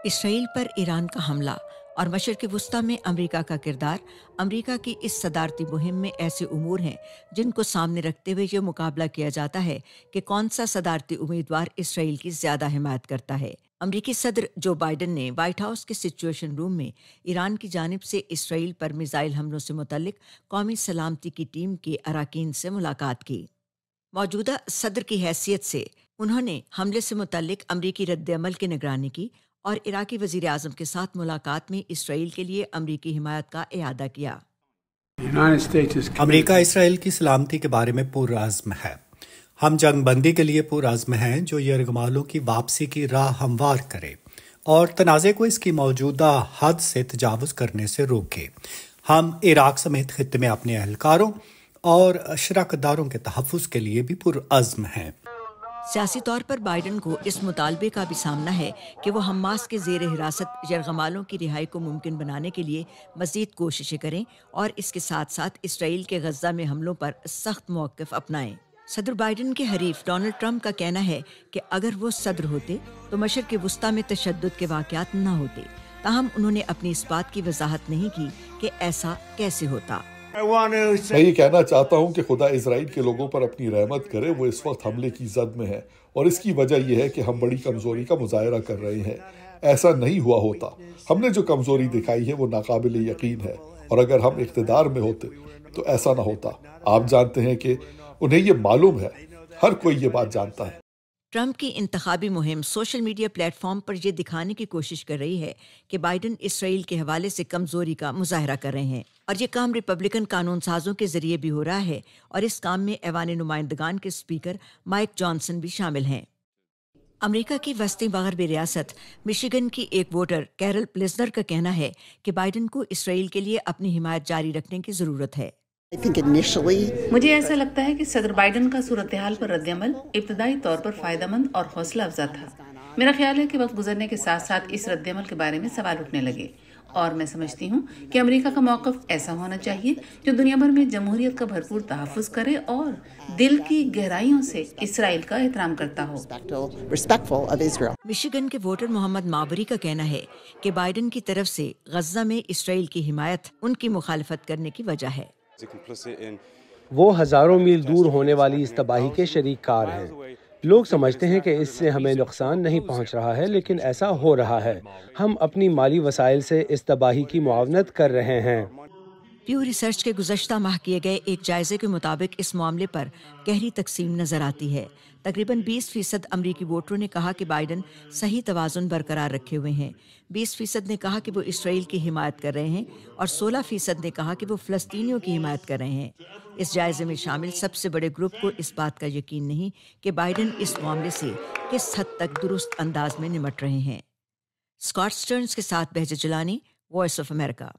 اسرائیل پر ایران کا حملہ اور مشرق وسطیٰ میں امریکہ کا کردار۔ امریکہ کی اس صدارتی مہم میں ایسے امور ہیں جن کو سامنے رکھتے ہوئے یہ مقابلہ کیا جاتا ہے کہ کون سا صدارتی امیدوار اسرائیل کی زیادہ حمایت کرتا ہے۔ امریکی صدر جو بائیڈن نے وائٹ ہاؤس کے سچویشن روم میں ایران کی جانب سے اسرائیل پر میزائل حملوں سے متعلق قومی سلامتی کی ٹیم کے اراکین سے ملاقات کی۔ موجودہ صدر کی حیثیت سے انہوں نے حملے سے متعلق امریکی رد عمل کی نگرانی کی اور عراقی وزیر اعظم کے ساتھ ملاقات میں اسرائیل کے لیے امریکی حمایت کا اعادہ کیا۔ امریکہ اسرائیل کی سلامتی کے بارے میں پرعزم ہے۔ ہم جنگ بندی کے لیے پرعزم ہیں جو یرغمالوں کی واپسی کی راہ ہموار کرے اور تنازع کو اس کی موجودہ حد سے تجاوز کرنے سے روکے۔ ہم عراق سمیت خطے میں اپنے اہلکاروں اور شراکت داروں کے تحفظ کے لیے بھی پرعزم ہیں۔ سیاسی طور پر بائیڈن کو اس مطالبے کا بھی سامنا ہے کہ وہ حماس کے زیر حراست یرغمالوں کی رہائی کو ممکن بنانے کے لیے مزید کوششیں کریں اور اس کے ساتھ ساتھ اسرائیل کے غزہ میں حملوں پر سخت موقف اپنائیں۔ صدر بائیڈن کے حریف ڈونلڈ ٹرمپ کا کہنا ہے کہ اگر وہ صدر ہوتے تو مشرق وسطیٰ میں تشدد کے واقعات نہ ہوتے، تاہم انہوں نے اپنی اس بات کی وضاحت نہیں کی کہ ایسا کیسے ہوتا۔ میں یہ کہنا چاہتا ہوں کہ خدا اسرائیل کے لوگوں پر اپنی رحمت کرے۔ وہ اس وقت حملے کی زد میں ہے اور اس کی وجہ یہ ہے کہ ہم بڑی کمزوری کا مظاہرہ کر رہے ہیں۔ ایسا نہیں ہوا ہوتا۔ ہم نے جو کمزوری دکھائی ہے وہ ناقابل یقین ہے، اور اگر ہم اقتدار میں ہوتے تو ایسا نہ ہوتا۔ آپ جانتے ہیں کہ انہیں یہ معلوم ہے، ہر کوئی یہ بات جانتا ہے۔ ٹرمپ کی انتخابی مہم سوشل میڈیا پلیٹ فارم پر یہ دکھانے کی کوشش کر رہی ہے کہ بائیڈن اسرائیل کے حوالے سے کمزوری کا مظاہرہ کر رہے ہیں، اور یہ کام ریپبلکن قانون سازوں کے ذریعے بھی ہو رہا ہے، اور اس کام میں ایوان نمائندگان کے اسپیکر مائک جانسن بھی شامل ہیں۔ امریکہ کی وسطی مغربی ریاست مشیگن کی ایک ووٹر کیرل پلزنر کا کہنا ہے کہ بائیڈن کو اسرائیل کے لیے اپنی حمایت جاری رکھنے کی ضرورت ہے۔ مجھے ایسا لگتا ہے کہ صدر بائیڈن کا صورتحال پر رد عمل ابتدائی طور پر فائدہ مند اور حوصلہ افزا تھا۔ میرا خیال ہے کہ وقت گزرنے کے ساتھ ساتھ اس رد عمل کے بارے میں سوال اٹھنے لگے، اور میں سمجھتی ہوں کہ امریکہ کا موقف ایسا ہونا چاہیے جو دنیا بھر میں جمہوریت کا بھرپور تحفظ کرے اور دل کی گہرائیوں سے اسرائیل کا احترام کرتا ہو۔ مشیگن کے ووٹر محمد مابری کا کہنا ہے کہ بائیڈن کی طرف سے غزہ میں اسرائیل کی حمایت ان کی مخالفت کرنے کی وجہ ہے۔ وہ ہزاروں میل دور ہونے والی اس تباہی کے شریک کار ہیں۔ لوگ سمجھتے ہیں کہ اس سے ہمیں نقصان نہیں پہنچ رہا ہے، لیکن ایسا ہو رہا ہے۔ ہم اپنی مالی وسائل سے اس تباہی کی معاونت کر رہے ہیں۔ پیو ریسرچ کے گزشتہ ماہ کیے گئے ایک جائزے کے مطابق اس معاملے پر گہری تقسیم نظر آتی ہے۔ تقریباً 20% امریکی ووٹروں نے کہا کہ بائیڈن صحیح توازن برقرار رکھے ہوئے ہیں، 20% نے کہا کہ وہ اسرائیل کی حمایت کر رہے ہیں، اور 16% نے کہا کہ وہ فلسطینیوں کی حمایت کر رہے ہیں۔ اس جائزے میں شامل سب سے بڑے گروپ کو اس بات کا یقین نہیں کہ بائیڈن اس معاملے سے کس حد تک درست انداز میں نمٹ رہے ہیں۔ اسکاٹ سٹرنز کے ساتھ بہجت جلانی، وائس آف امریکہ۔